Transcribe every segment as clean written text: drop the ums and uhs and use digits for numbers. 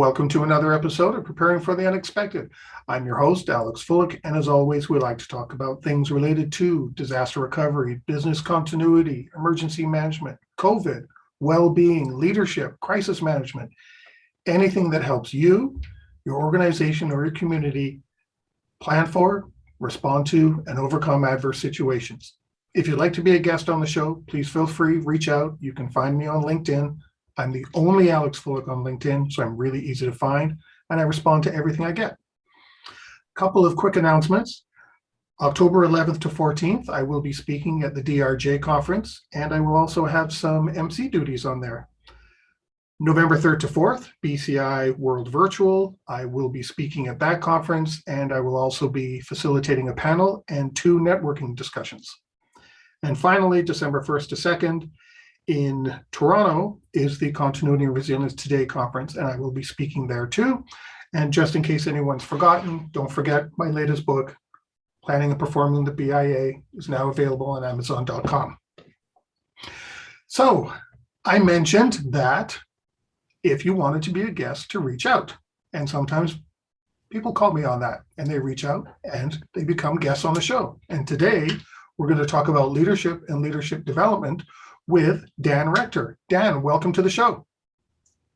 Welcome to another episode of Preparing for the Unexpected. I'm your host, Alex Fullick, and as always, we like to talk about things related to disaster recovery, business continuity, emergency management, COVID, well-being, leadership, crisis management, anything that helps you, your organization, or your community plan for, respond to, and overcome adverse situations. If you'd like to be a guest on the show, please feel free, reach out. You can find me on LinkedIn. I'm the only Alex Fullick on LinkedIn, so I'm really easy to find, and I respond to everything I get. Couple of quick announcements. October 11th to 14th, I will be speaking at the DRJ conference, and I will also have some MC duties on there. November 3rd to 4th, BCI World Virtual. I will be speaking at that conference, and I will also be facilitating a panel and 2 networking discussions. And finally, December 1st to 2nd, in Toronto is the Continuity and Resilience Today conference, and I will be speaking there too. And just in case anyone's forgotten, don't forget my latest book, Planning and Performing the BIA, is now available on Amazon.com. So I mentioned that if you wanted to be a guest, to reach out. And sometimes people call me on that, and they reach out and they become guests on the show. And today we're going to talk about leadership and leadership development with Dan Rector. Dan, welcome to the show.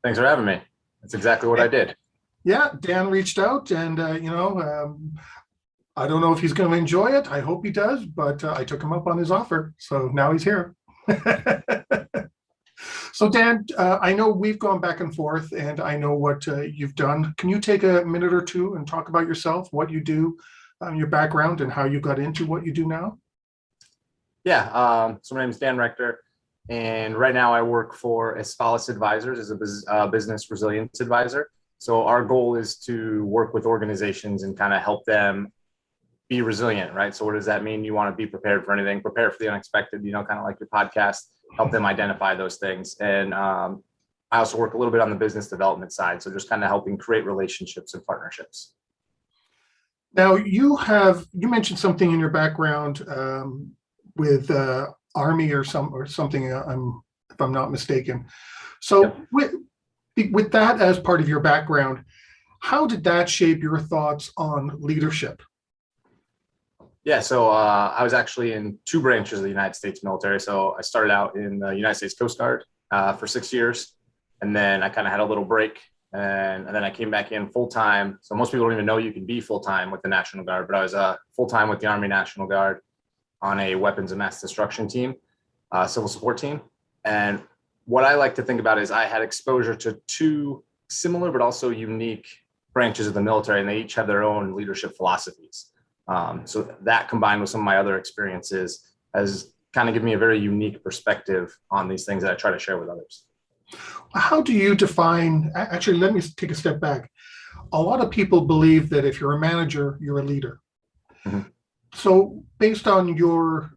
Thanks for having me. That's exactly what I did. Yeah, Dan reached out, and I don't know if he's going to enjoy it. I hope he does, but I took him up on his offer, so now he's here. So Dan, I know we've gone back and forth, and I know what you've done. Can you take a minute or two and talk about yourself, what you do, your background, and how you got into what you do now? Yeah, so my name is Dan Rector. And right now I work for Espalis Advisors as a business resilience advisor. So our goal is to work with organizations and kind of help them be resilient, right? So what does that mean? You want to be prepared for anything, prepare for the unexpected, kind of like your podcast, help them identify those things. And I also work a little bit on the business development side. So just kind of helping create relationships and partnerships. Now you mentioned something in your background with Army or something, if I'm not mistaken. So yep. with that as part of your background, how did that shape your thoughts on leadership? Yeah, so I was actually in 2 branches of the United States military. So I started out in the United States Coast Guard for 6 years, and then I kind of had a little break, and then I came back in full-time. So most people don't even know you can be full-time with the National Guard, but I was full-time with the Army National Guard on a weapons of mass destruction team, civil support team. And what I like to think about is I had exposure to 2 similar but also unique branches of the military, and they each have their own leadership philosophies. So that combined with some of my other experiences has kind of given me a very unique perspective on these things that I try to share with others. How do you define, actually, let me take a step back. A lot of people believe that if you're a manager, you're a leader. Mm-hmm. So based on your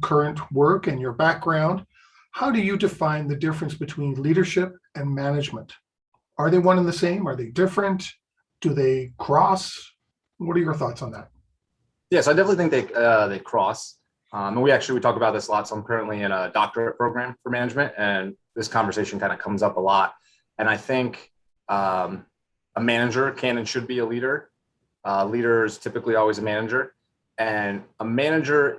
current work and your background, how do you define the difference between leadership and management? Are they one and the same? Are they different? Do they cross? What are your thoughts on that? Yes, I definitely think they cross. And we talk about this a lot. So I'm currently in a doctorate program for management, and this conversation kind of comes up a lot. And I think a manager can and should be a leader. Leader is typically always a manager. And a manager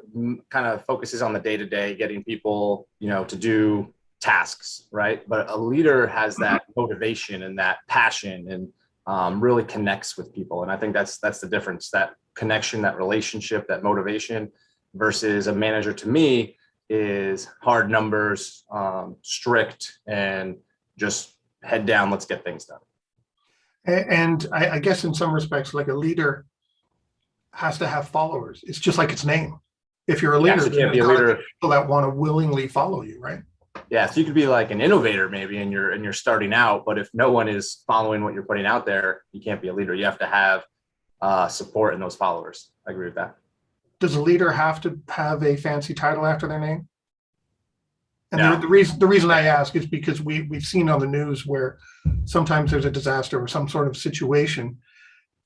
kind of focuses on the day-to-day, getting people, to do tasks, right? But a leader has that motivation and that passion and really connects with people. And I think that's the difference, that connection, that relationship, that motivation versus a manager to me is hard numbers, strict, and just head down, let's get things done. And I guess in some respects, like a leader has to have followers. It's just like its name. If you're a leader, you can't be a leader. People that want to willingly follow you, right? Yeah, so you could be like an innovator maybe, and you're starting out, but if no one is following what you're putting out there, you can't be a leader. You have to have support in those followers. I agree with that. Does a leader have to have a fancy title after their name? And no. the reason I ask is because we've seen on the news where sometimes there's a disaster or some sort of situation,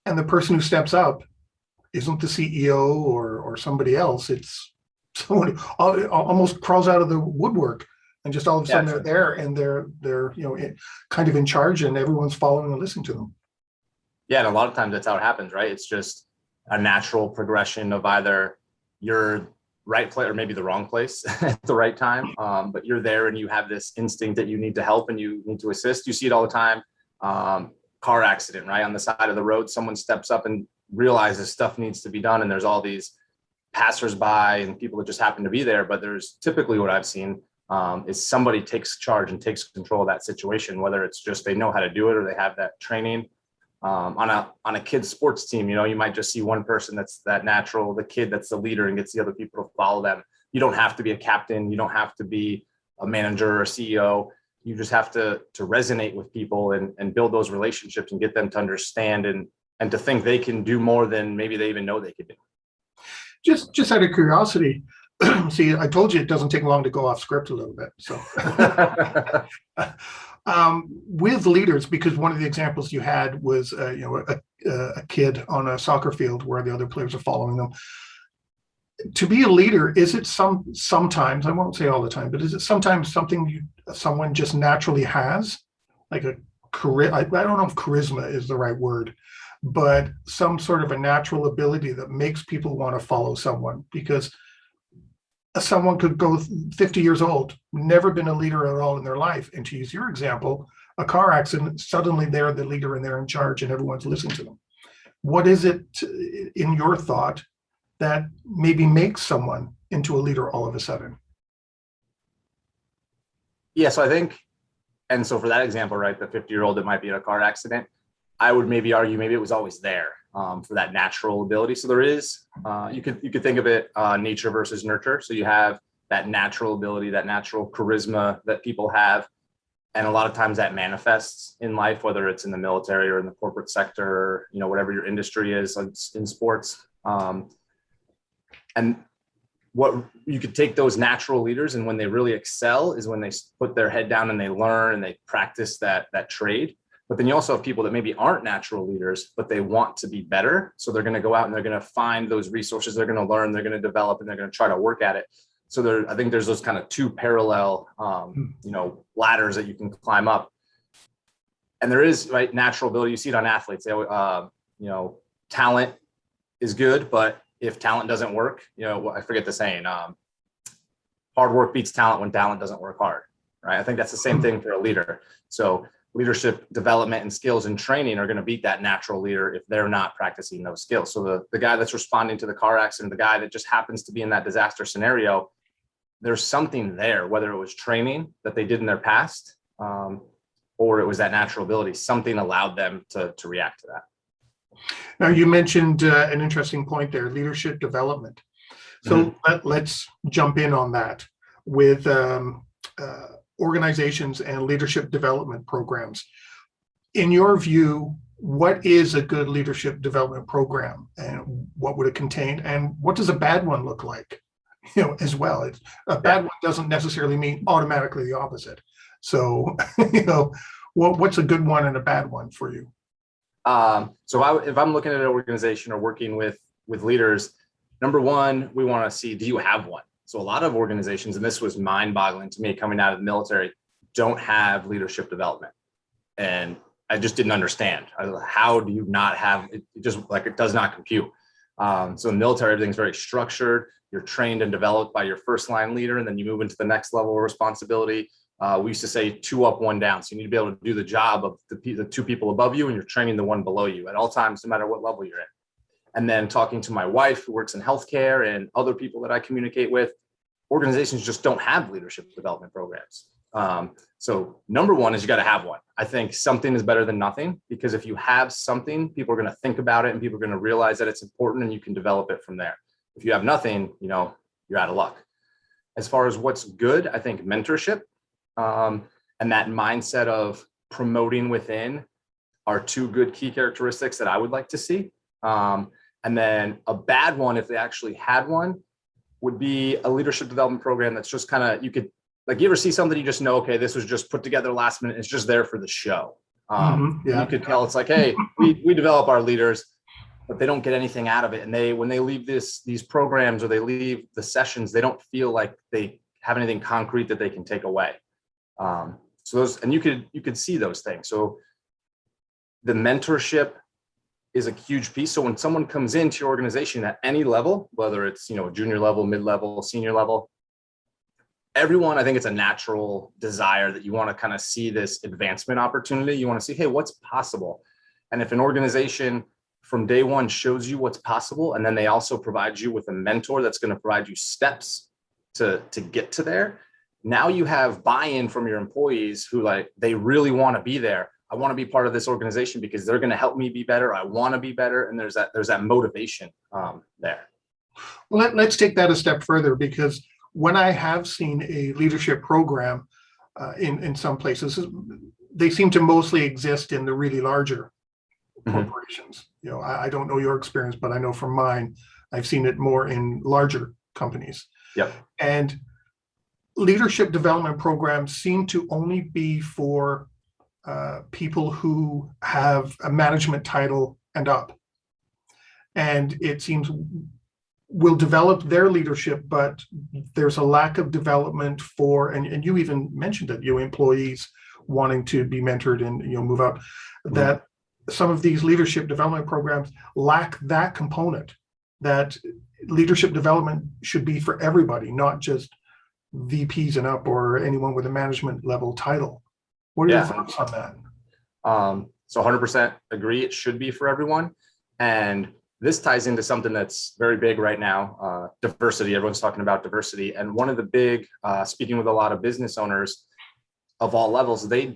and the person who steps up isn't the CEO or somebody else. It's someone who almost crawls out of the woodwork and just all of a sudden they're there and they're kind of in charge, and everyone's following and listening to them. Yeah, and a lot of times that's how it happens, right? It's just a natural progression of either you're right place or maybe the wrong place at the right time, but you're there and you have this instinct that you need to help and you need to assist. You see it all the time. Car accident, right? On the side of the road, someone steps up and realizes stuff needs to be done, and there's all these passersby and people that just happen to be there. But there's typically what I've seen is somebody takes charge and takes control of that situation, whether it's just they know how to do it or they have that training. On a kid's sports team, you might just see one person that's that natural, the kid that's the leader and gets the other people to follow them. You don't have to be a captain. You don't have to be a manager or a CEO. You just have to resonate with people and build those relationships and get them to understand and to think they can do more than maybe they even know they could do. Just out of curiosity, see, I told you it doesn't take long to go off script a little bit. So with leaders, because one of the examples you had was a kid on a soccer field where the other players are following them. To be a leader, is it sometimes, I won't say all the time, but is it sometimes something someone just naturally has, like I don't know if charisma is the right word, but some sort of a natural ability that makes people want to follow someone? Because someone could go 50 years old, never been a leader at all in their life, and to use your example, a car accident, suddenly they're the leader and they're in charge and everyone's listening to them. What is it in your thought that maybe makes someone into a leader all of a sudden? Yeah, so I think, and so for that example, right, the 50-year-old that might be in a car accident, I would maybe argue maybe it was always there for that natural ability. So there is, you could think of it nature versus nurture. So you have that natural ability, that natural charisma that people have. And a lot of times that manifests in life, whether it's in the military or in the corporate sector, or, whatever your industry is in sports. And what you could take those natural leaders, and when they really excel is when they put their head down and they learn and they practice that trade. But then you also have people that maybe aren't natural leaders, but they want to be better. So they're going to go out and they're going to find those resources. They're going to learn, they're going to develop, and they're going to try to work at it. So I think there's those kind of two parallel, ladders that you can climb up. And there is, right, natural ability. You see it on athletes. They, talent is good, but if talent doesn't work, I forget the saying, hard work beats talent when talent doesn't work hard, right? I think that's the same thing for a leader. So leadership development and skills and training are going to beat that natural leader if they're not practicing those skills. So the guy that's responding to the car accident, the guy that just happens to be in that disaster scenario, there's something there, whether it was training that they did in their past, or it was that natural ability, something allowed them to react to that. Now, you mentioned an interesting point there, leadership development. So let's jump in on that with organizations and leadership development programs. In your view, what is a good leadership development program, and what would it contain, and what does a bad one look like? As well, a bad one doesn't necessarily mean automatically the opposite. So, what's a good one and a bad one for you? So if I'm looking at an organization or working with leaders, number one, we want to see, do you have one? So a lot of organizations, and this was mind-boggling to me coming out of the military, don't have leadership development. And I just didn't understand. How do you not have it? Just like it does not compute. So in the military, everything's very structured. You're trained and developed by your first line leader, and then you move into the next level of responsibility. We used to say 2 up, 1 down. So you need to be able to do the job of the 2 people above you, and you're training the one below you at all times, no matter what level you're in. And then talking to my wife who works in healthcare and other people that I communicate with, organizations just don't have leadership development programs. So number one is you got to have one. I think something is better than nothing, because if you have something, people are going to think about it and people are going to realize that it's important, and you can develop it from there. If you have nothing, you're out of luck. As far as what's good, I think mentorship and that mindset of promoting within are 2 good key characteristics that I would like to see. And then a bad one, if they actually had one, would be a leadership development program that's just kind of, you could, like, you ever see something you just know, okay, this was just put together last minute, it's just there for the show. You could tell it's like, hey, we develop our leaders, but they don't get anything out of it. And when they leave these programs or they leave the sessions, they don't feel like they have anything concrete that they can take away. So those, and you could see those things. So the mentorship is a huge piece. So when someone comes into your organization at any level, whether it's, junior level, mid-level, senior level, everyone, I think it's a natural desire that you want to kind of see this advancement opportunity. You want to see, hey, what's possible? And if an organization from day one shows you what's possible, and then they also provide you with a mentor that's going to provide you steps to get to there, now you have buy-in from your employees who they really want to be there. I want to be part of this organization because they're going to help me be better. I want to be better. And there's that motivation there. Well, let's take that a step further, because when I have seen a leadership program in some places, they seem to mostly exist in the really larger corporations. I don't know your experience, but I know from mine, I've seen it more in larger companies. Yep. And leadership development programs seem to only be for people who have a management title and up. And it seems will develop their leadership, but there's a lack of development for, and you even mentioned it, employees wanting to be mentored and move up, that some of these leadership development programs lack that component, that leadership development should be for everybody, not just VPs and up or anyone with a management level title. What are your thoughts on that? So 100% agree. It should be for everyone. And this ties into something that's very big right now, diversity. Everyone's talking about diversity. And one of the big, speaking with a lot of business owners of all levels, they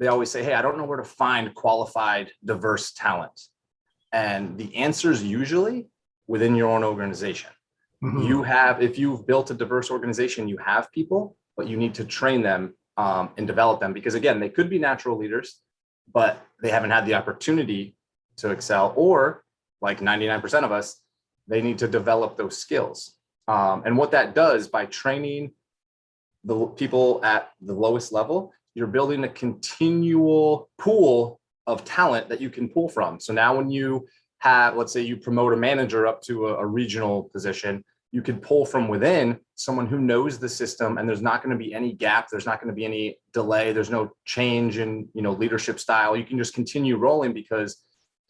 always say, hey, I don't know where to find qualified, diverse talent. And the answer is usually within your own organization. Mm-hmm. If you've built a diverse organization, you have people, but you need to train them and develop them, because again, they could be natural leaders, but they haven't had the opportunity to excel, or like 99% of us, they need to develop those skills. And what that does by training the people at the lowest level, you're building a continual pool of talent that you can pull from. So now when you have, let's say you promote a manager up to a regional position, you can pull from within someone who knows the system, and there's not going to be any gap. There's not going to be any delay. There's no change in, leadership style. You can just continue rolling because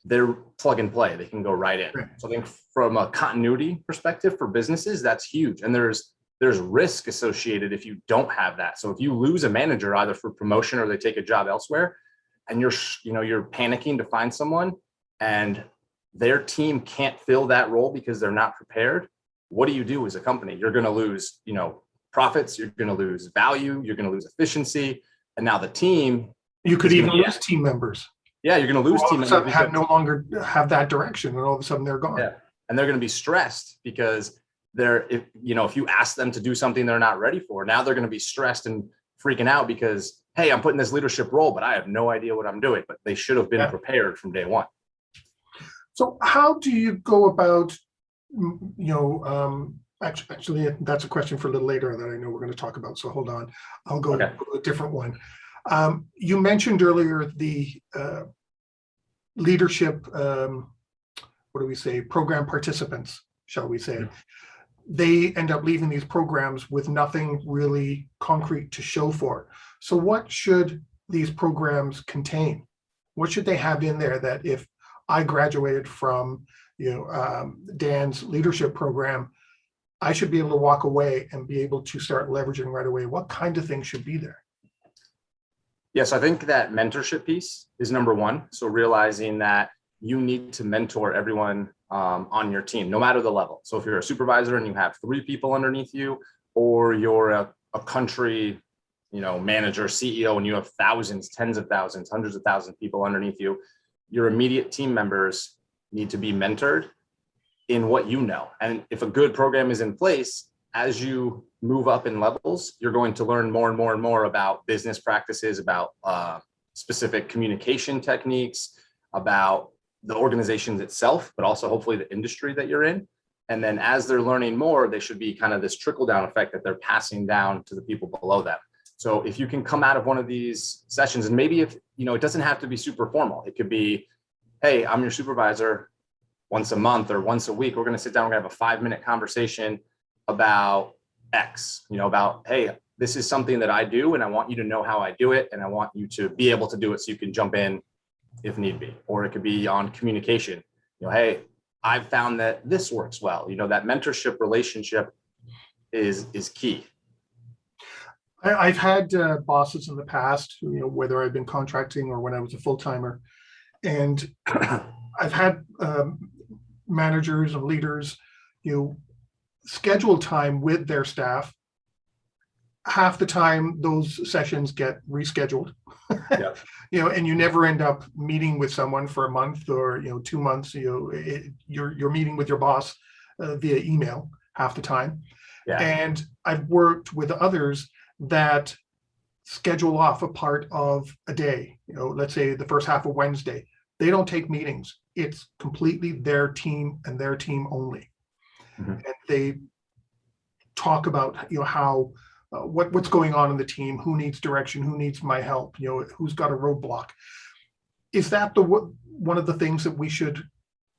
they're plug and play. They can go right in. Right. So I think from a continuity perspective for businesses, that's huge. And there's risk associated if you don't have that. So if you lose a manager either for promotion or they take a job elsewhere, and you're panicking to find someone and their team can't fill that role because they're not prepared, what do you do as a company? You're going to lose, profits. You're going to lose value. You're going to lose efficiency. And now the team, you could even lose team members. Yeah, you're going to lose team members. No longer have that direction, and all of a sudden they're gone. Yeah, and they're going to be stressed because if you ask them to do something they're not ready for, now they're going to be stressed and freaking out because, hey, I'm put in this leadership role, but I have no idea what I'm doing. But they should have been prepared from day one. So how do you go about, actually, that's a question for a little later that I know we're going to talk about. So hold on, I'll go to a different one. You mentioned earlier the leadership, program participants, shall we say. They end up leaving these programs with nothing really concrete to show for. So what should these programs contain? What should they have in there that if I graduated from Dan's leadership program, I should be able to walk away and be able to start leveraging right away? What kind of things should be there? Yes, I think that mentorship piece is number one. So realizing that you need to mentor everyone on your team, no matter the level. So if you're a supervisor and you have 3 people underneath you, or you're a country, manager, CEO, and you have thousands, tens of thousands, hundreds of thousands of people underneath you, your immediate team members need to be mentored in what you know. And if a good program is in place, as you move up in levels, you're going to learn more and more and more about business practices, about specific communication techniques, about the organization itself, but also hopefully the industry that you're in. And then as they're learning more, they should be kind of this trickle down effect that they're passing down to the people below them. So if you can come out of one of these sessions, and maybe if, it doesn't have to be super formal. It could be, hey, I'm your supervisor. Once a month or once a week, we're going to sit down, we're going to have a 5-minute conversation about X, about, hey, this is something that I do and I want you to know how I do it. And I want you to be able to do it so you can jump in if need be. Or it could be on communication. Hey, I've found that this works well. That mentorship relationship is key. I've had bosses in the past, whether I've been contracting or when I was a full timer, and I've had managers and leaders, schedule time with their staff. Half the time, those sessions get rescheduled. Yeah. And you never end up meeting with someone for a month or 2 months. You're meeting with your boss via email half the time. Yeah. And I've worked with others that schedule off a part of a day. Let's say the first half of Wednesday. They don't take meetings. It's completely their team and their team only. Mm-hmm. And they talk about how what's going on in the team, who needs direction, who needs my help, who's got a roadblock. Is that one of the things that we should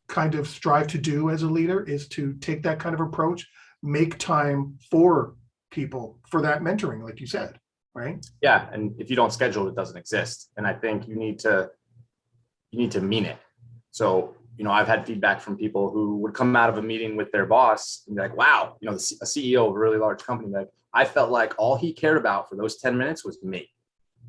kind of strive to do as a leader, is to take that kind of approach, make time for people for that mentoring, like you said, right? Yeah, and if you don't schedule, it doesn't exist. And I think you need to mean it. So, I've had feedback from people who would come out of a meeting with their boss and be like, wow, a CEO of a really large company, like, I felt like all he cared about for those 10 minutes was me.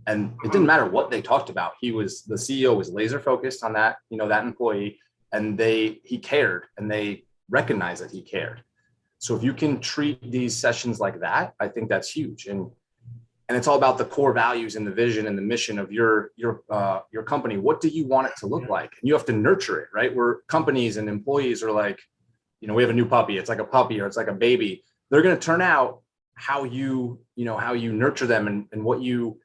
And it didn't matter what they talked about. The CEO was laser focused on that, that employee, and he cared, and they recognized that he cared. So if you can treat these sessions like that, I think that's huge. And it's all about the core values and the vision and the mission of your company. What do you want it to look like? And you have to nurture it, right? Where companies and employees are like, we have a new puppy. It's like a puppy or it's like a baby. They're going to turn out how you nurture them and what you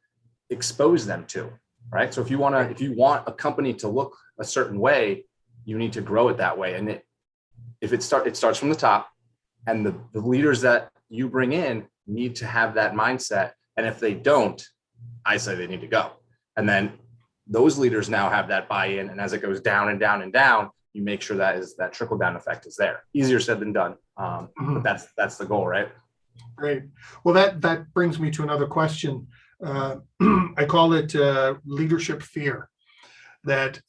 expose them to, right? So if you want a company to look a certain way, you need to grow it that way. And it starts from the top, and the leaders that you bring in need to have that mindset. And if they don't, I say they need to go. And then those leaders now have that buy-in. And as it goes down and down and down, you make sure that trickle down effect is there. Easier said than done. But that's the goal, right? Great. Well, that brings me to another question. I call it leadership fear. That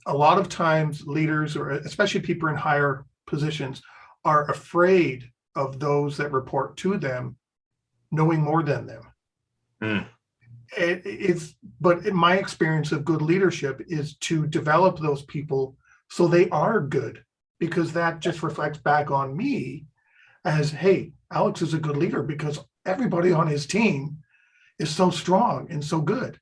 a lot of times leaders, or especially people in higher positions, are afraid of those that report to them knowing more than them. But in my experience of good leadership is to develop those people so they are good, because that just reflects back on me as, hey, Alex is a good leader because everybody on his team is so strong and so good.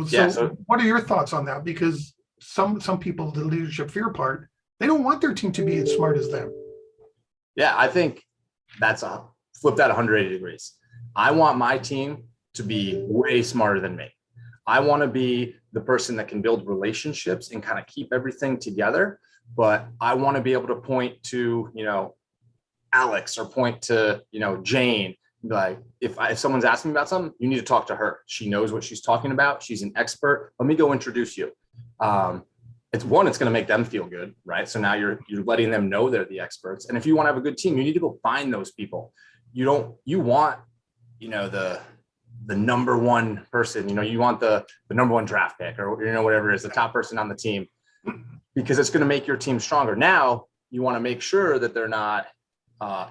So what are your thoughts on that? Because some people, the leadership fear part, they don't want their team to be as smart as them. Yeah, I think that's flip that 180 degrees. I want my team to be way smarter than me. I want to be the person that can build relationships and kind of keep everything together. But I want to be able to point to, Alex, or point to, Jane. Like, if someone's asking me about something, you need to talk to her. She knows what she's talking about. She's an expert. Let me go introduce you. It's going to make them feel good, right? So now you're letting them know they're the experts. And if you want to have a good team, you need to go find those people. You want, the number one person, you want the number one draft pick, or, whatever it is, the top person on the team, because it's going to make your team stronger. Now you want to make sure that they're not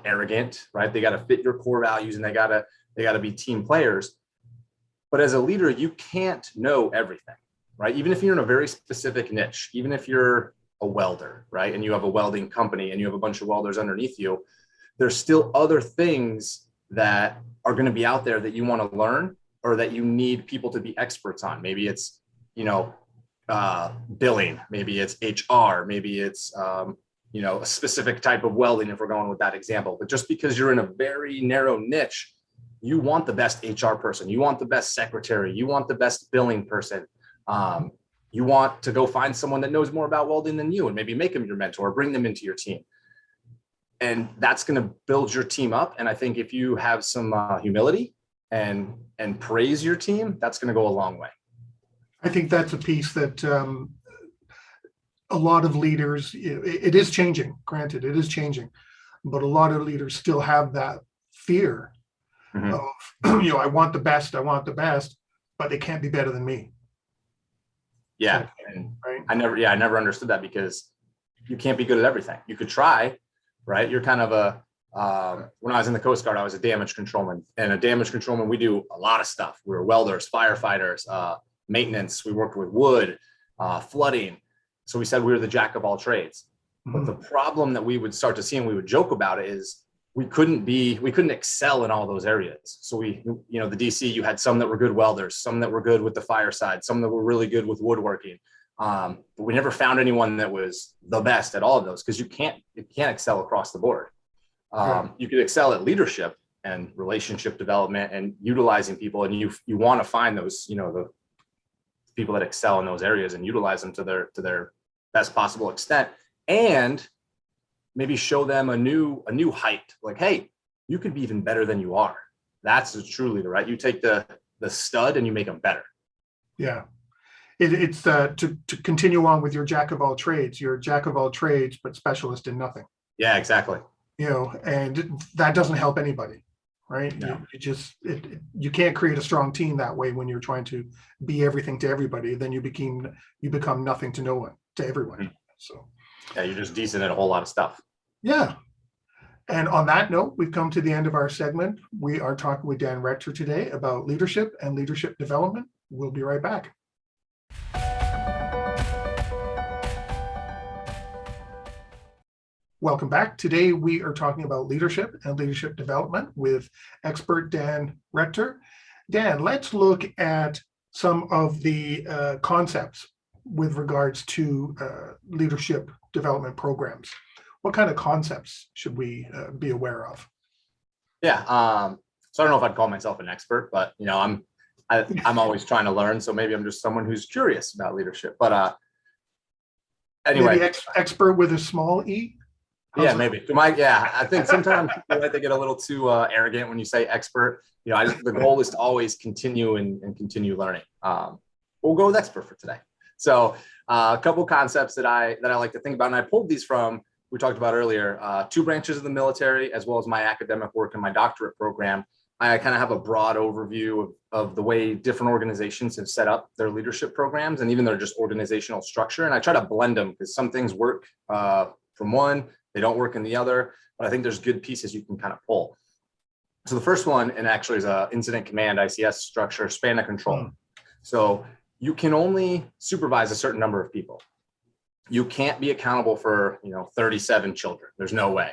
arrogant, right? They got to fit your core values, and they got to be team players. But as a leader, you can't know everything, right? Even if you're in a very specific niche, even if you're a welder, right? And you have a welding company and you have a bunch of welders underneath you, there's still other things that are going to be out there that you want to learn, or that you need people to be experts on. Maybe it's, billing, maybe it's HR, maybe it's, a specific type of welding, if we're going with that example. But just because you're in a very narrow niche, you want the best HR person, you want the best secretary, you want the best billing person. You want to go find someone that knows more about welding than you, and maybe make them your mentor, bring them into your team. And that's going to build your team up. And I think if you have some humility and praise your team, that's going to go a long way. I think that's a piece that a lot of leaders, it is changing. Granted, it is changing, but a lot of leaders still have that fear Mhm. of, I want the best, but they can't be better than me. Yeah. And Right. I never understood that, because you can't be good at everything. You could try, right? You're kind of when I was in the Coast Guard, I was a damage controlman, and a damage controlman, we do a lot of stuff. We were welders, firefighters, maintenance. We worked with wood, flooding. So we said we were the jack of all trades. But the problem that we would start to see, and we would joke about it, is we couldn't excel in all those areas. So the DC, you had some that were good welders, some that were good with the fire side, some that were really good with woodworking. But we never found anyone that was the best at all of those, because you can't excel across the board. You could excel at leadership and relationship development and utilizing people, and you want to find those, the people that excel in those areas and utilize them to their best possible extent, and maybe show them a new height. Like, hey, you could be even better than you are. That's truly the right. You take the stud and you make them better. Yeah. It's to continue on with your jack of all trades. You're a jack of all trades, but specialist in nothing. Yeah, exactly. And that doesn't help anybody, right? No. You can't create a strong team that way when you're trying to be everything to everybody. Then you become nothing to no one, to everyone. Mm-hmm. So yeah, you're just decent at a whole lot of stuff. Yeah. And on that note, we've come to the end of our segment. We are talking with Dan Rector today about leadership and leadership development. We'll be right back. Welcome back. Today, we are talking about leadership and leadership development with expert Dan Rector. Dan, let's look at some of the concepts with regards to leadership development programs. What kind of concepts should we be aware of? Yeah. So I don't know if I'd call myself an expert, but I'm always trying to learn. So maybe I'm just someone who's curious about leadership. But anyway, maybe expert with a small e. Maybe. I think sometimes they get a little too arrogant when you say expert. The goal is to always continue and continue learning. We'll go with expert for today. So a couple concepts that I like to think about, and I pulled these from, we talked about earlier, 2 branches of the military, as well as my academic work and my doctorate program. I kind of have a broad overview of the way different organizations have set up their leadership programs and even their just organizational structure. And I try to blend them, because some things work from one, they don't work in the other, but I think there's good pieces you can kind of pull. So the first one, and actually, is a incident command, ICS structure, span of control. So you can only supervise a certain number of people. You can't be accountable for 37 children. There's no way.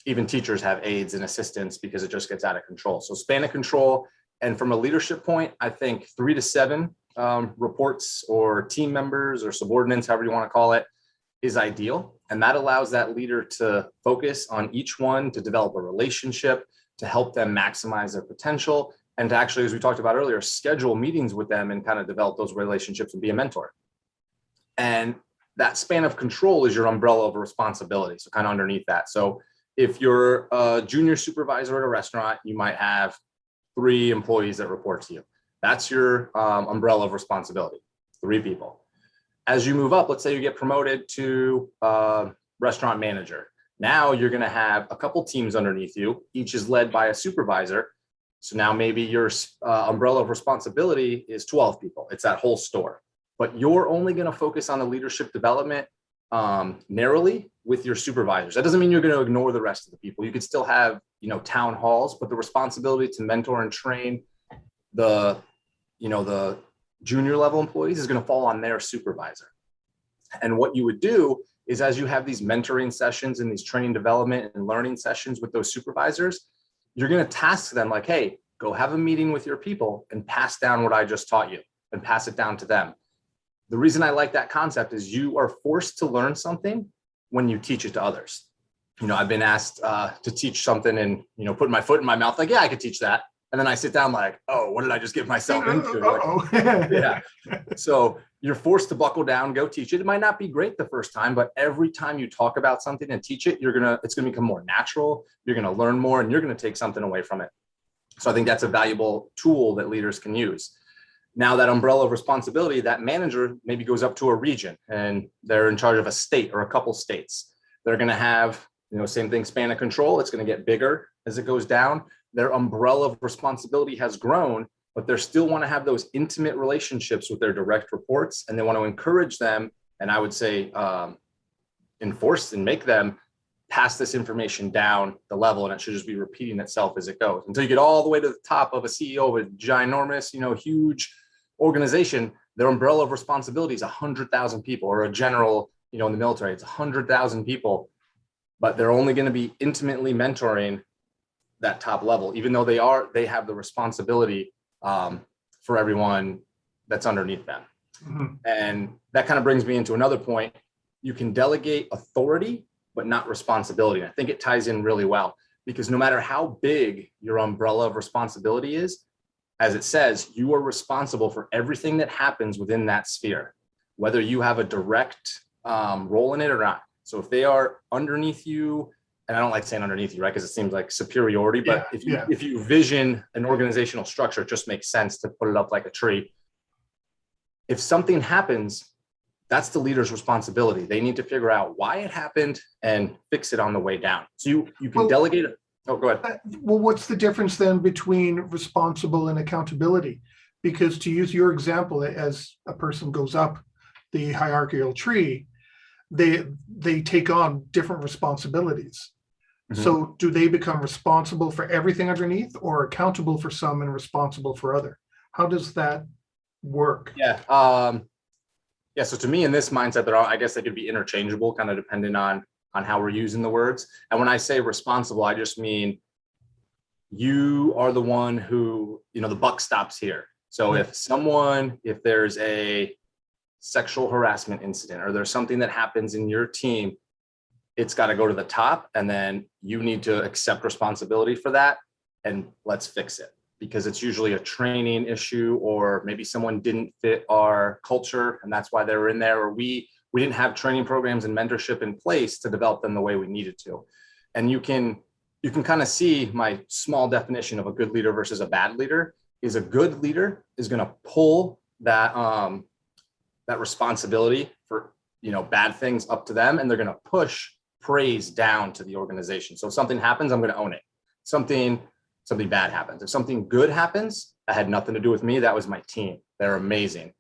Even teachers have aides and assistants, because it just gets out of control. So span of control, and from a leadership point, I think 3 to 7 reports or team members or subordinates, however you want to call it, is ideal. And that allows that leader to focus on each one, to develop a relationship, to help them maximize their potential, and to actually, as we talked about earlier, schedule meetings with them and kind of develop those relationships and be a mentor. And that span of control is your umbrella of responsibility. So kind of underneath that. So if you're a junior supervisor at a restaurant, you might have 3 employees that report to you. That's your umbrella of responsibility, 3 people. As you move up, let's say you get promoted to restaurant manager. Now you're going to have a couple teams underneath you. Each is led by a supervisor. So now maybe your umbrella of responsibility is 12 people. It's that whole store. But you're only going to focus on the leadership development narrowly with your supervisors. That doesn't mean you're going to ignore the rest of the people. You could still have, town halls, but the responsibility to mentor and train the junior level employees is going to fall on their supervisor. And what you would do is, as you have these mentoring sessions and these training development and learning sessions with those supervisors, you're going to task them like, hey, go have a meeting with your people and pass down what I just taught you and pass it down to them. The reason I like that concept is you are forced to learn something when you teach it to others. I've been asked to teach something and, put my foot in my mouth, like, yeah, I could teach that. And then I sit down like, oh, what did I just get myself into? Like, yeah. So you're forced to buckle down, go teach it. It might not be great the first time, but every time you talk about something and teach it, it's going to become more natural. You're going to learn more, and you're going to take something away from it. So I think that's a valuable tool that leaders can use. Now that umbrella of responsibility, that manager maybe goes up to a region and they're in charge of a state or a couple states. They're going to have Same thing, span of control. It's going to get bigger as it goes down. Their umbrella of responsibility has grown, but they still want to have those intimate relationships with their direct reports. And they want to encourage them. And I would say enforce and make them pass this information down the level. And it should just be repeating itself as it goes until you get all the way to the top of a CEO of a ginormous, huge organization. Their umbrella of responsibility is 100,000 people, or a general, in the military, it's 100,000 people, but they're only going to be intimately mentoring that top level, even though they have the responsibility for everyone that's underneath them. Mm-hmm. And that kind of brings me into another point. You can delegate authority, but not responsibility. And I think it ties in really well, because no matter how big your umbrella of responsibility is, as it says, you are responsible for everything that happens within that sphere, whether you have a direct role in it or not. So if they are underneath you, and I don't like saying underneath you, right? Because it seems like superiority, but if you vision an organizational structure, it just makes sense to put it up like a tree. If something happens, that's the leader's responsibility. They need to figure out why it happened and fix it on the way down. So you can delegate it. Oh, go ahead. Well, what's the difference then between responsible and accountability? Because to use your example, as a person goes up the hierarchical tree, they take on different responsibilities. Mm-hmm. So do they become responsible for everything underneath, or accountable for some and responsible for other? How does that work? Yeah. So to me, in this mindset, I guess they could be interchangeable, kind of depending on how we're using the words. And when I say responsible, I just mean you are the one who, the buck stops here. So if there's a sexual harassment incident, or there's something that happens in your team, it's got to go to the top, and then you need to accept responsibility for that, and let's fix it. Because it's usually a training issue, or maybe someone didn't fit our culture and that's why they were in there, or we didn't have training programs and mentorship in place to develop them the way we needed to. And you can kind of see my small definition of a good leader versus a bad leader. Is a good leader is going to pull that responsibility for bad things up to them, and they're going to push praise down to the organization. So if something happens, I'm going to own it. Something bad happens. If something good happens, that had nothing to do with me. That was my team. They're amazing.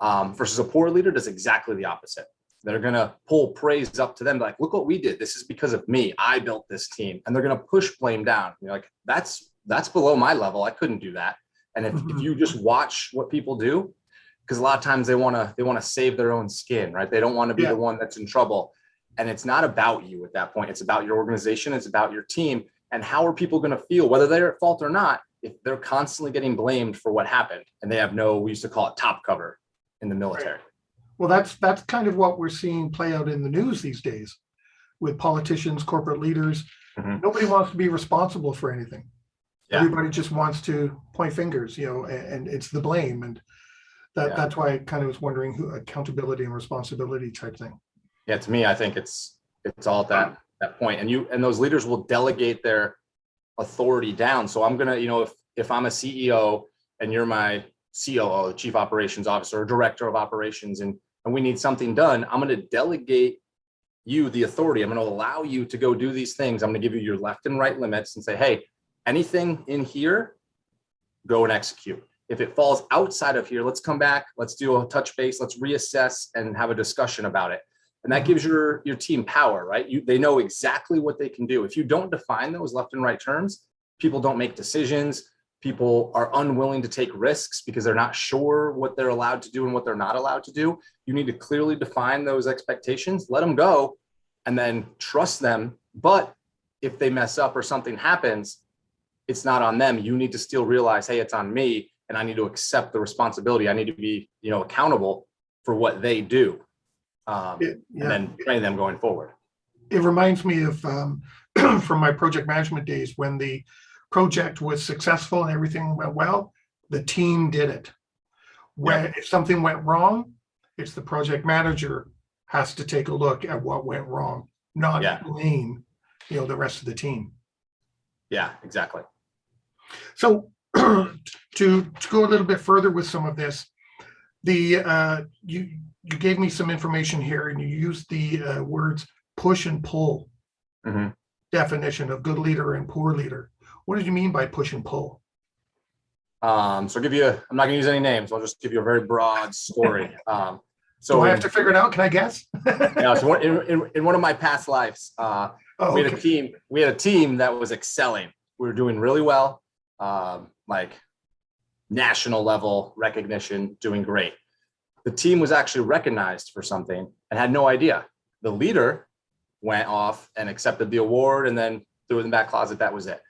Versus a poor leader does exactly the opposite. They're going to pull praise up to them. Like, look what we did. This is because of me. I built this team. And they're going to push blame down. You're like, that's below my level. I couldn't do that. And if you just watch what people do, because a lot of times they want to save their own skin, right? They don't want to be the one that's in trouble. And it's not about you at that point. It's about your organization. It's about your team. And how are people going to feel, whether they're at fault or not, if they're constantly getting blamed for what happened and they have we used to call it top cover in the military. Right. Well, that's kind of what we're seeing play out in the news these days with politicians, corporate leaders. Mm-hmm. Nobody wants to be responsible for anything. Yeah. Everybody just wants to point fingers, and it's the blame. And that's why I kind of was wondering who accountability and responsibility type thing. Yeah, to me, I think it's all at that point. And those leaders will delegate their authority down. So I'm going to, if I'm a CEO and you're my COO, Chief Operations Officer, or Director of Operations, and we need something done, I'm going to delegate you the authority. I'm going to allow you to go do these things. I'm going to give you your left and right limits and say, hey, anything in here, go and execute. If it falls outside of here, let's come back, let's do a touch base, let's reassess and have a discussion about it. And that gives your team power, right? They know exactly what they can do. If you don't define those left and right terms, people don't make decisions. People are unwilling to take risks because they're not sure what they're allowed to do and what they're not allowed to do. You need to clearly define those expectations, let them go, and then trust them. But if they mess up or something happens, it's not on them. You need to still realize, hey, it's on me, and I need to accept the responsibility. I need to be, accountable for what they do. And then train them going forward. It reminds me of from my project management days, when the project was successful and everything went well, the team did it. If something went wrong, it's the project manager has to take a look at what went wrong, not blame, the rest of the team. Yeah, exactly. So to go a little bit further with some of this, you gave me some information here, and you used the words push and pull. Mhm. definition of good leader and poor leader. What did you mean by push and pull? So I'll give you, I'm not gonna use any names. I'll just give you a very broad story. Do So I have to figure it out? Can I guess? yeah, so in one of my past lives, Oh, we had okay. a team. We had a team that was excelling. We were doing really well, like national level recognition, doing great. The team was actually recognized for something and had no idea. The leader went off and accepted the award and then threw it in the back closet. That was it.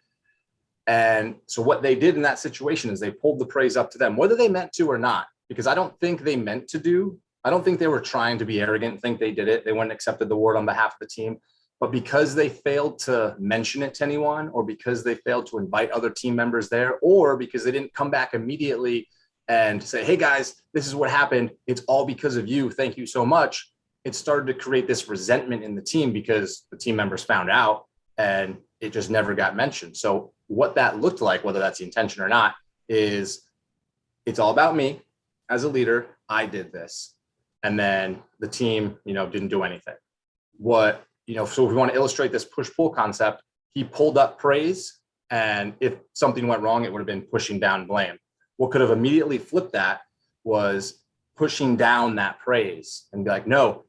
And so what they did in that situation is they pulled the praise up to them, whether they meant to or not, because I don't think they meant to do. I don't think they were trying to be arrogant and think they did it. They went and accepted the award on behalf of the team. But because they failed to mention it to anyone, or because they failed to invite other team members there, or because they didn't come back immediately and say, hey guys, this is what happened. It's all because of you. Thank you so much. It started to create this resentment in the team because the team members found out and it just never got mentioned. So what that looked like, whether that's the intention or not, is it's all about me as a leader. I did this. And then the team, didn't do anything. So if we want to illustrate this push-pull concept, he pulled up praise. And if something went wrong, it would have been pushing down blame. What could have immediately flipped that was pushing down that praise and be like, no,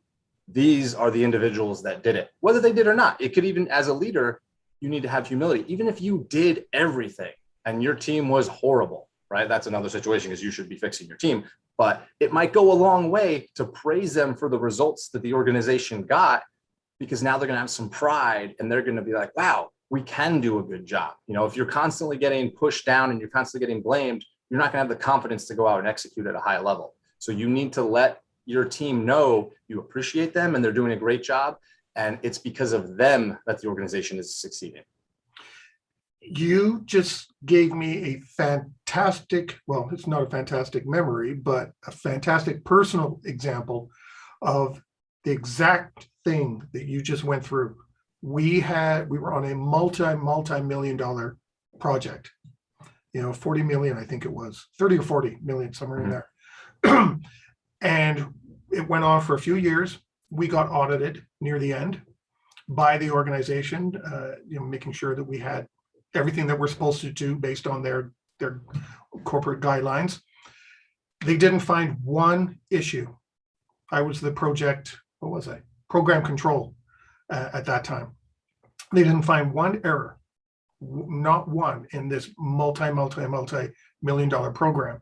these are the individuals that did it, whether they did or not. It could even, as a leader, you need to have humility. Even if you did everything and your team was horrible, right? That's another situation because you should be fixing your team. But it might go a long way to praise them for the results that the organization got, because now they're going to have some pride and they're going to be like, wow, we can do a good job. If you're constantly getting pushed down and you're constantly getting blamed, you're not going to have the confidence to go out and execute at a high level. So you need to let your team know you appreciate them and they're doing a great job. And it's because of them that the organization is succeeding. You just gave me a fantastic, well, it's not a fantastic memory, but a fantastic personal example of the exact thing that you just went through. We were on a multi-million dollar project, 40 million, I think it was 30 or 40 million, somewhere in there. And it went on for a few years. We got audited near the end by the organization, making sure that we had everything that we're supposed to do based on their corporate guidelines. They didn't find one issue. I was the program control at that time. They didn't find one error, not one, in this multi-million dollar program.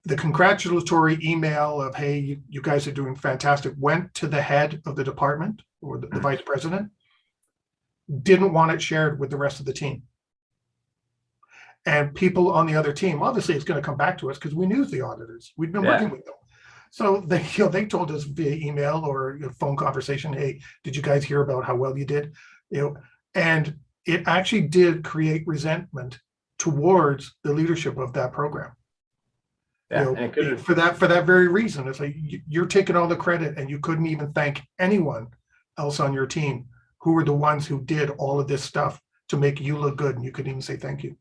The congratulatory email of, hey, you guys are doing fantastic, went to the head of the department or the vice president. Didn't want it shared with the rest of the team. And people on the other team, obviously it's going to come back to us because we knew the auditors. We'd been working with them. So they told us via email or phone conversation, hey, did you guys hear about how well you did? And it actually did create resentment towards the leadership of that program. For that very reason. It's like you're taking all the credit and you couldn't even thank anyone else on your team who were the ones who did all of this stuff to make you look good, and you couldn't even say thank you.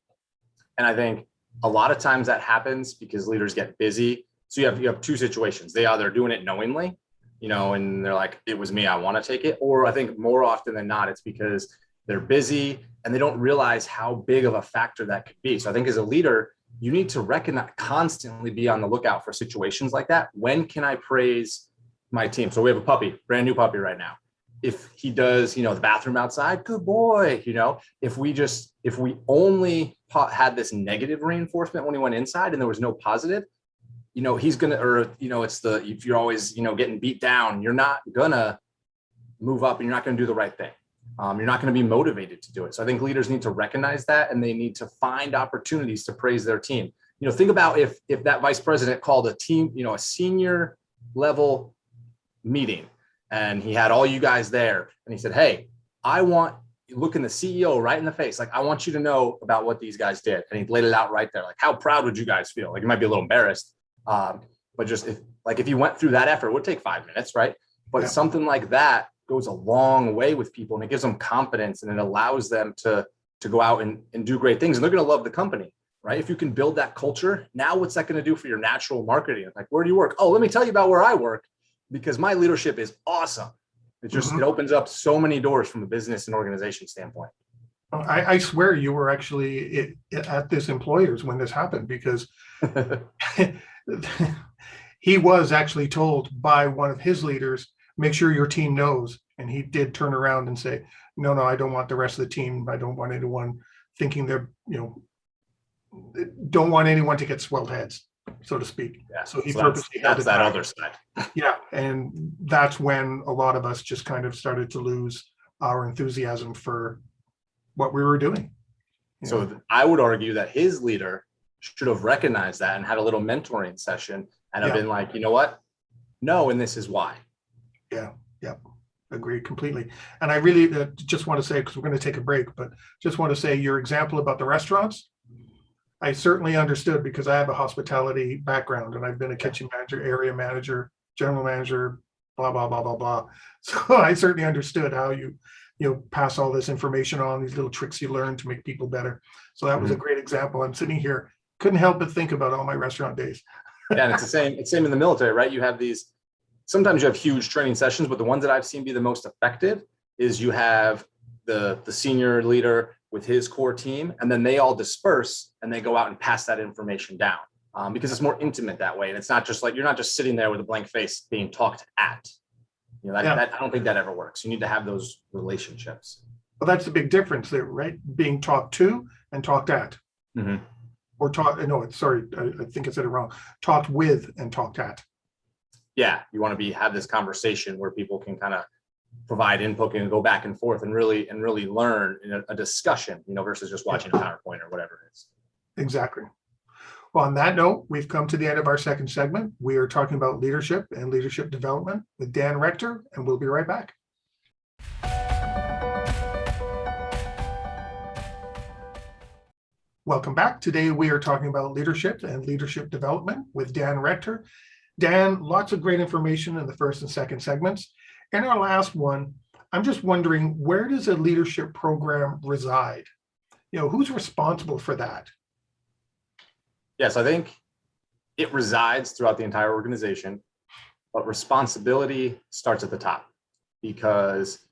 And I think a lot of times that happens because leaders get busy. So you have two situations. They either doing it knowingly, and they're like, it was me, I want to take it. Or I think more often than not, it's because they're busy and they don't realize how big of a factor that could be. So I think as a leader, you need to recognize, constantly be on the lookout for situations like that. When can I praise my team? So we have a puppy, brand new puppy right now. If he does, the bathroom outside, good boy. If we only had this negative reinforcement when he went inside and there was no positive, he's going to, or, if you're always, getting beat down, you're not going to move up and you're not going to do the right thing. You're not going to be motivated to do it. So I think leaders need to recognize that and they need to find opportunities to praise their team. Think about if that vice president called a team, a senior level meeting and he had all you guys there and he said, hey, I want looking the CEO right in the face. Like, I want you to know about what these guys did. And he laid it out right there. Like, how proud would you guys feel? Like, you might be a little embarrassed. But just if you went through that effort, it would take 5 minutes, right? But something like that goes a long way with people and it gives them confidence and it allows them to go out and do great things. And they're going to love the company, right? If you can build that culture, now what's that going to do for your natural marketing? Like, where do you work? Oh, let me tell you about where I work because my leadership is awesome. It opens up so many doors from a business and organization standpoint. I swear you were actually at this employer's when this happened, because he was actually told by one of his leaders, make sure your team knows. And he did turn around and say, no, I don't want the rest of the team. I don't want anyone thinking they're, don't want anyone to get swelled heads, so to speak. Yeah. So he purposely that's that other side. Yeah. And that's when a lot of us just kind of started to lose our enthusiasm for what we were doing. So I would argue that his leader should have recognized that and had a little mentoring session and have been like, you know what? No, and this is why. Yeah. Agreed completely. And I really just want to say, because we're going to take a break, but just want to say your example about the restaurants, I certainly understood, because I have a hospitality background and I've been a kitchen manager, area manager, general manager, blah, blah, blah, blah, blah. So I certainly understood how you pass all this information on, these little tricks you learn to make people better. So that was a great example. I'm sitting here, couldn't help but think about all my restaurant days. Yeah, and it's the same in the military, right? You have these, sometimes you have huge training sessions, but the ones that I've seen be the most effective is you have the senior leader with his core team, and then they all disperse and they go out and pass that information down, because it's more intimate that way. And it's not just like, you're not just sitting there with a blank face being talked at. That I don't think that ever works. You need to have those relationships. Well, that's the big difference there, right? Being talked to and talked at. Or I think I said it wrong. Talked with and talked at. Yeah, you want to have this conversation where people can kind of provide input and go back and forth and really learn in a discussion, versus just watching a PowerPoint or whatever it is. Exactly. Well, on that note, we've come to the end of our second segment. We are talking about leadership and leadership development with Dan Rector, and we'll be right back. Welcome back. Today, we are talking about leadership and leadership development with Dan Rector. Dan, lots of great information in the first and second segments. In our last one, I'm just wondering, where does a leadership program reside? Who's responsible for that? Yes, I think it resides throughout the entire organization, but responsibility starts at the top, because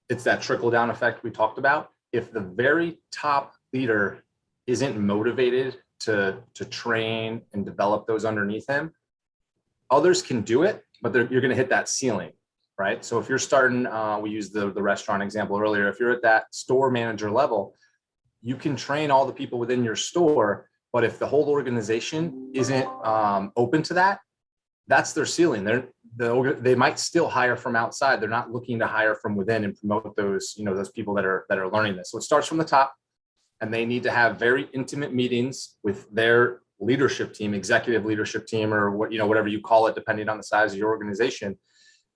it's that trickle-down effect we talked about. If the very top leader isn't motivated to train and develop those underneath him, others can do it, but you're going to hit that ceiling, right? So if you're starting, we used the restaurant example earlier, if you're at that store manager level, you can train all the people within your store, but if the whole organization isn't open to that, that's their ceiling. They might still hire from outside. They're not looking to hire from within and promote those, those people that are learning this. So it starts from the top, and they need to have very intimate meetings with their leadership team, executive leadership team, or whatever you call it, depending on the size of your organization.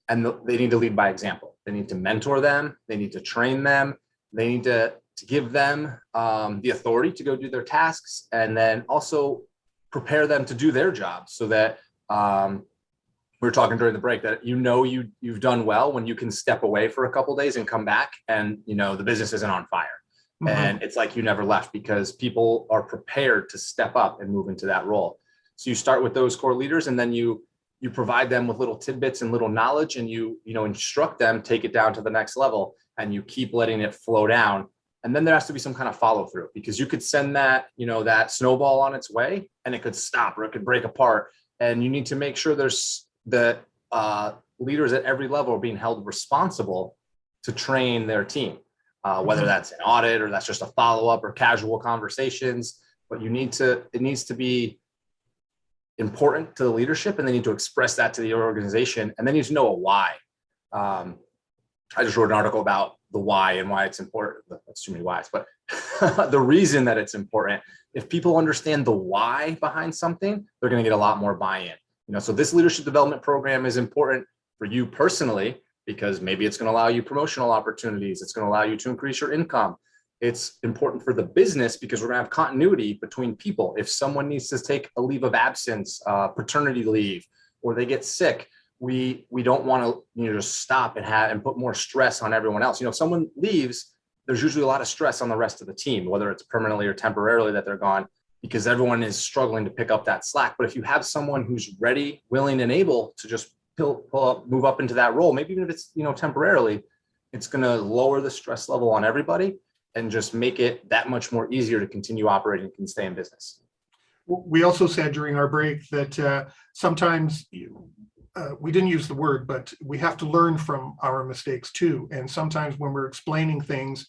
And they need to lead by example. They need to mentor them. They need to train them. They need to give them the authority to go do their tasks, and then also prepare them to do their job, so that we were talking during the break that you've done well when you can step away for a couple of days and come back, and the business isn't on fire. And it's like you never left, because people are prepared to step up and move into that role. So you start with those core leaders, and then you provide them with little tidbits and little knowledge, and you instruct them, take it down to the next level, and you keep letting it flow down. And then there has to be some kind of follow through, because you could send that that snowball on its way, and it could stop, or it could break apart. And you need to make sure that leaders at every level are being held responsible to train their team. Whether that's an audit, or that's just a follow-up, or casual conversations, but it needs to be important to the leadership, and they need to express that to the organization, and they need to know a why. I just wrote an article about the why and why it's important. That's too many whys, but the reason that it's important. If people understand the why behind something, they're going to get a lot more buy-in. So this leadership development program is important for you personally, because maybe it's going to allow you promotional opportunities. It's going to allow you to increase your income. It's important for the business, because we're going to have continuity between people. If someone needs to take a leave of absence, paternity leave, or they get sick, we don't want to just stop and put more stress on everyone else. If someone leaves, there's usually a lot of stress on the rest of the team, whether it's permanently or temporarily that they're gone, because everyone is struggling to pick up that slack. But if you have someone who's ready, willing, and able to just move up into that role, maybe even if it's, temporarily, it's going to lower the stress level on everybody and just make it that much more easier to continue operating and stay in business. We also said during our break that sometimes we didn't use the word, but we have to learn from our mistakes too. And sometimes when we're explaining things,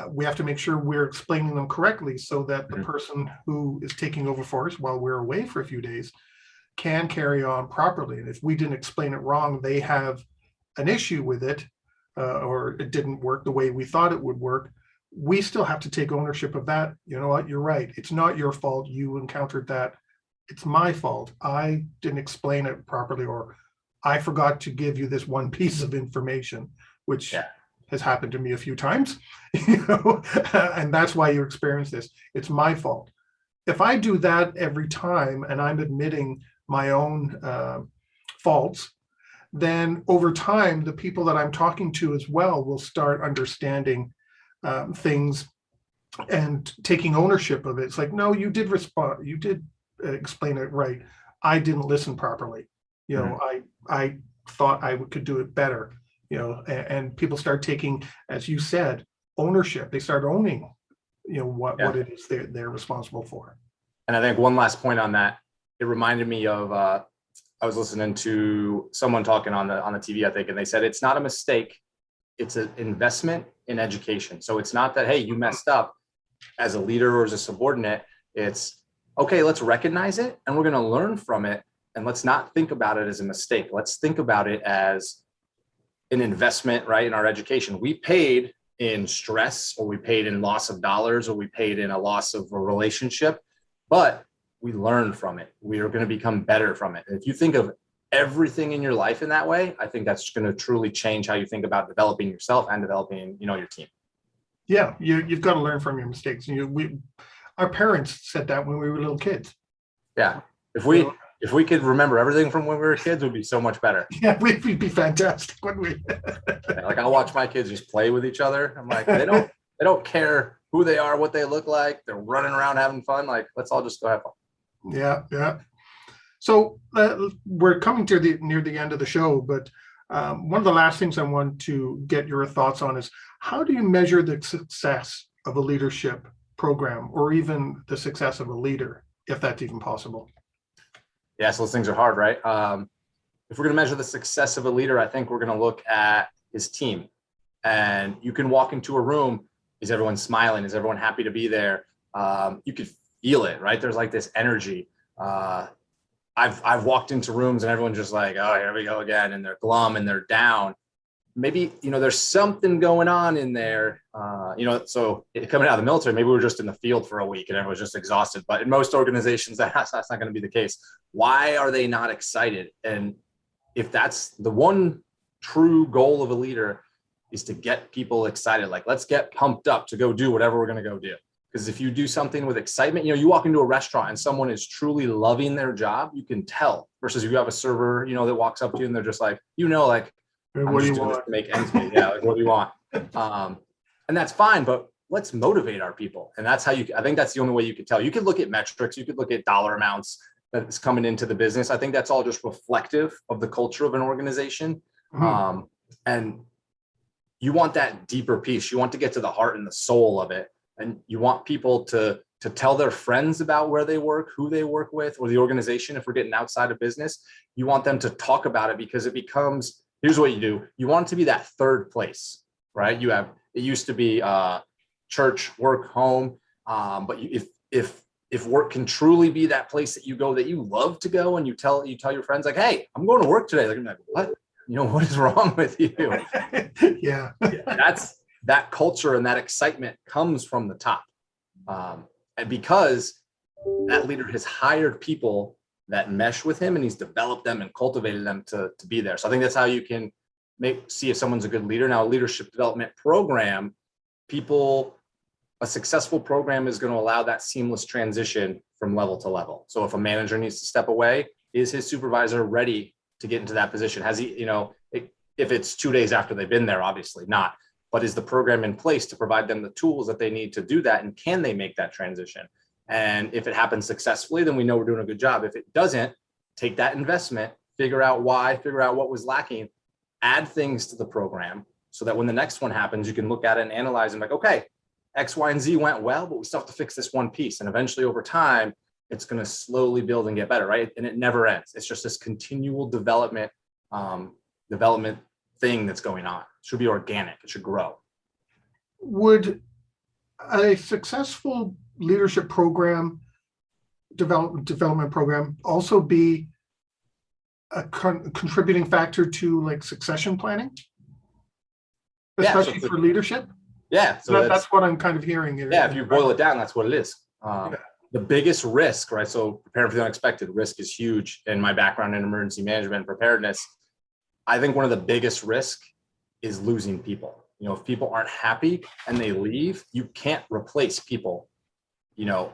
we have to make sure we're explaining them correctly so that the person who is taking over for us while we're away for a few days can carry on properly. And if we didn't explain it wrong, they have an issue with it, or it didn't work the way we thought it would work, we still have to take ownership of that. You know what? You're right. It's not your fault. You encountered that. It's my fault. I didn't explain it properly, or I forgot to give you this one piece of information, which has happened to me a few times, and that's why you experience this. It's my fault. If I do that every time and I'm admitting my own faults, then over time, the people that I'm talking to as well will start understanding things and taking ownership of it. It's like, no, you did respond. You did explain it right. I didn't listen properly. I thought I could do it better. And people start taking, as you said, ownership. They start owning, what it is they're responsible for. And I think one last point on that, it reminded me of I was listening to someone talking on the TV, I think, and they said it's not a mistake, it's an investment in education. So it's not that, hey, you messed up as a leader or as a subordinate. It's okay, let's recognize it and we're going to learn from it, and let's not think about it as a mistake. Let's think about it as an investment, right, in our education. We paid in stress, or we paid in loss of dollars, or we paid in a loss of a relationship, but we learn from it. We are going to become better from it. And if you think of everything in your life in that way, I think that's going to truly change how you think about developing yourself and developing, your team. Yeah, you've got to learn from your mistakes. Our parents said that when we were little kids. Yeah, if we could remember everything from when we were kids, it would be so much better. Yeah, we'd be fantastic, wouldn't we? Like I'll watch my kids just play with each other. I'm like, they don't care who they are, what they look like. They're running around having fun. Like, let's all just go have fun. Yeah. So we're coming to near the end of the show, but one of the last things I want to get your thoughts on is, how do you measure the success of a leadership program, or even the success of a leader, if that's even possible? Yeah, so those things are hard, right? If we're going to measure the success of a leader, I think we're going to look at his team. And you can walk into a room, is everyone smiling? Is everyone happy to be there? You could feel it, right? There's like this energy. I've walked into rooms and everyone's just like, oh, here we go again. And they're glum and they're down. Maybe, there's something going on in there. So coming out of the military, maybe we're just in the field for a week and everyone's just exhausted. But in most organizations, that's not going to be the case. Why are they not excited? And if that's the one true goal of a leader, is to get people excited, like, let's get pumped up to go do whatever we're going to go do. Because if you do something with excitement, you walk into a restaurant and someone is truly loving their job, you can tell, versus if you have a server, that walks up to you and they're just like, like, what do you want to make ends meet? Yeah. Like, what do you want? And that's fine, but let's motivate our people. And that's how I think that's the only way you could tell. You could look at metrics, you could look at dollar amounts that's coming into the business. I think that's all just reflective of the culture of an organization. Mm-hmm. And you want that deeper piece. You want to get to the heart and the soul of it. And you want people to tell their friends about where they work, who they work with, or the organization. If we're getting outside of business, you want them to talk about it, because it becomes, here's what you do. You want it to be that third place, right? It used to be church, work, home. But if work can truly be that place that you go, that you love to go, and you tell your friends, like, hey, I'm going to work today. They're gonna be like, what? What is wrong with you? Yeah. That culture and that excitement comes from the top. And because that leader has hired people that mesh with him, and he's developed them and cultivated them to be there. So I think that's how you can see if someone's a good leader. Now, a leadership development program, a successful program is going to allow that seamless transition from level to level. So if a manager needs to step away, is his supervisor ready to get into that position? Has he, if it's 2 days after they've been there, obviously not, but is the program in place to provide them the tools that they need to do that? And can they make that transition? And if it happens successfully, then we know we're doing a good job. If it doesn't, take that investment, figure out why, figure out what was lacking, add things to the program so that when the next one happens, you can look at it and analyze and like, okay, X, Y, and Z went well, but we still have to fix this one piece. And eventually over time, it's going to slowly build and get better, right? And it never ends. It's just this continual development thing that's going on. It should be organic. It should grow. Would a successful leadership program, development program, also be a contributing factor to like succession planning, especially for leadership? Yeah, so that's what I'm kind of hearing. Yeah, if you boil it down, that's what it is. Yeah. The biggest risk, right? So preparing for the unexpected, risk is huge. In my background in emergency management and preparedness, I think one of the biggest risk is losing people. You know, if people aren't happy and they leave, you can't replace people, you know,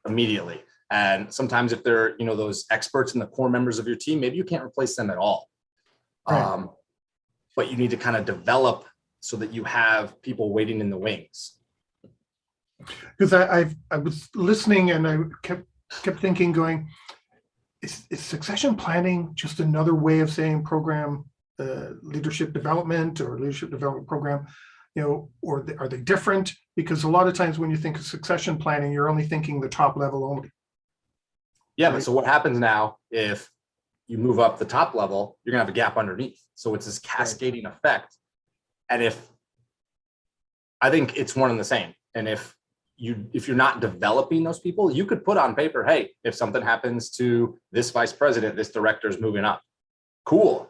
immediately. And sometimes if they're, you know, those experts and the core members of your team, maybe you can't replace them at all. Right. But you need to kind of develop so that you have people waiting in the wings. Because I was listening and I kept thinking, going, is succession planning just another way of saying program leadership development or leadership development program, you know, or are they different? Because a lot of times when you think of succession planning, you're only thinking the top level only. Yeah, right? But so what happens now if you move up the top level, you're gonna have a gap underneath. So it's this cascading effect. And I think it's one and the same. And if you're not developing those people, you could put on paper, hey, if something happens to this vice president, this director is moving up. Cool.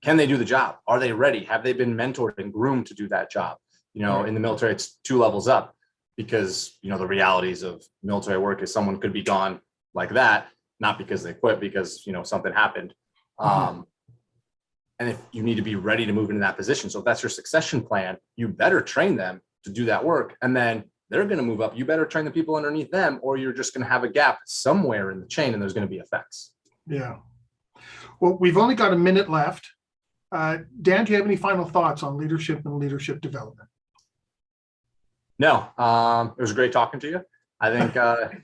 Can they do the job? Are they ready? Have they been mentored and groomed to do that job? You know, in the military, it's 2 levels up because, you know, the realities of military work is someone could be gone like that, not because they quit, because, you know, something happened. And if you need to be ready to move into that position. So if that's your succession plan, you better train them to do that work. And then they're going to move up. You better train the people underneath them, or you're just going to have a gap somewhere in the chain and there's going to be effects. Yeah. Well, we've only got a minute left. Dan, do you have any final thoughts on leadership and leadership development? No, it was great talking to you. I think,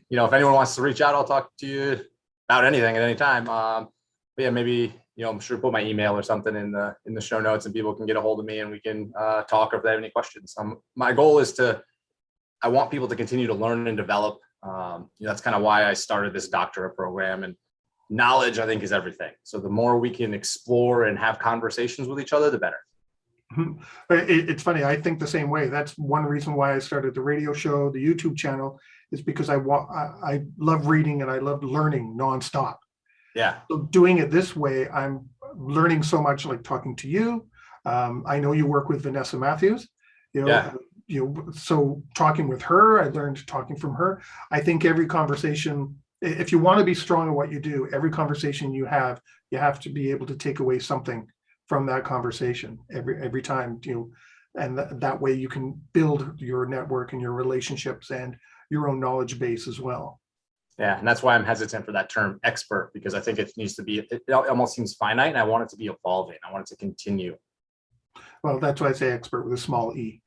you know, if anyone wants to reach out, I'll talk to you about anything at any time. But yeah, maybe, you know, I'm sure put my email or something in the show notes and people can get a hold of me and we can talk if they have any questions. My goal is I want people to continue to learn and develop. You know, that's kind of why I started this doctorate program, and knowledge, I think, is everything. So the more we can explore and have conversations with each other, the better. It's funny. I think the same way. That's one reason why I started the radio show, the YouTube channel, is because I love reading and I love learning nonstop. Yeah. So doing it this way, I'm learning so much, like talking to you. I know you work with Vanessa Matthews, you know, yeah. So talking with her, I learned talking from her. I think every conversation, if you want to be strong in what you do, every conversation you have to be able to take away something from that conversation every time, you know, and that way you can build your network and your relationships and your own knowledge base as well. Yeah, and that's why I'm hesitant for that term expert, because I think it needs to be, it almost seems finite, and I want it to be evolving. I want it to continue. Well, that's why I say expert with a small e.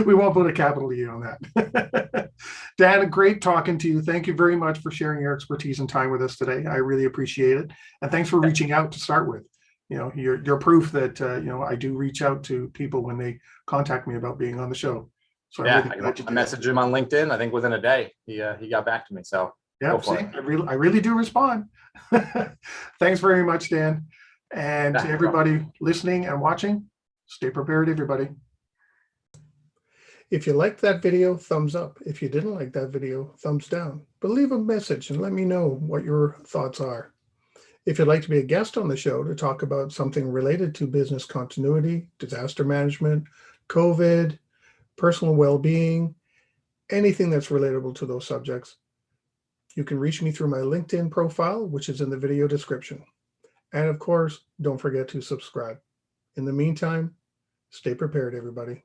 We won't put a capital E on that. Dan, great talking to you. Thank you very much for sharing your expertise and time with us today. I really appreciate it. And thanks for reaching out to start with. You know, you're proof that, you know, I do reach out to people when they contact me about being on the show. So yeah, I messaged him on LinkedIn. I think within a day, he got back to me. So yeah, see, I really do respond. Thanks very much, Dan. And to everybody listening and watching, stay prepared, everybody. If you liked that video, thumbs up. If you didn't like that video, thumbs down. But leave a message and let me know what your thoughts are. If you'd like to be a guest on the show to talk about something related to business continuity, disaster management, COVID, personal well-being, anything that's relatable to those subjects, you can reach me through my LinkedIn profile, which is in the video description. And of course, don't forget to subscribe. In the meantime, stay prepared, everybody.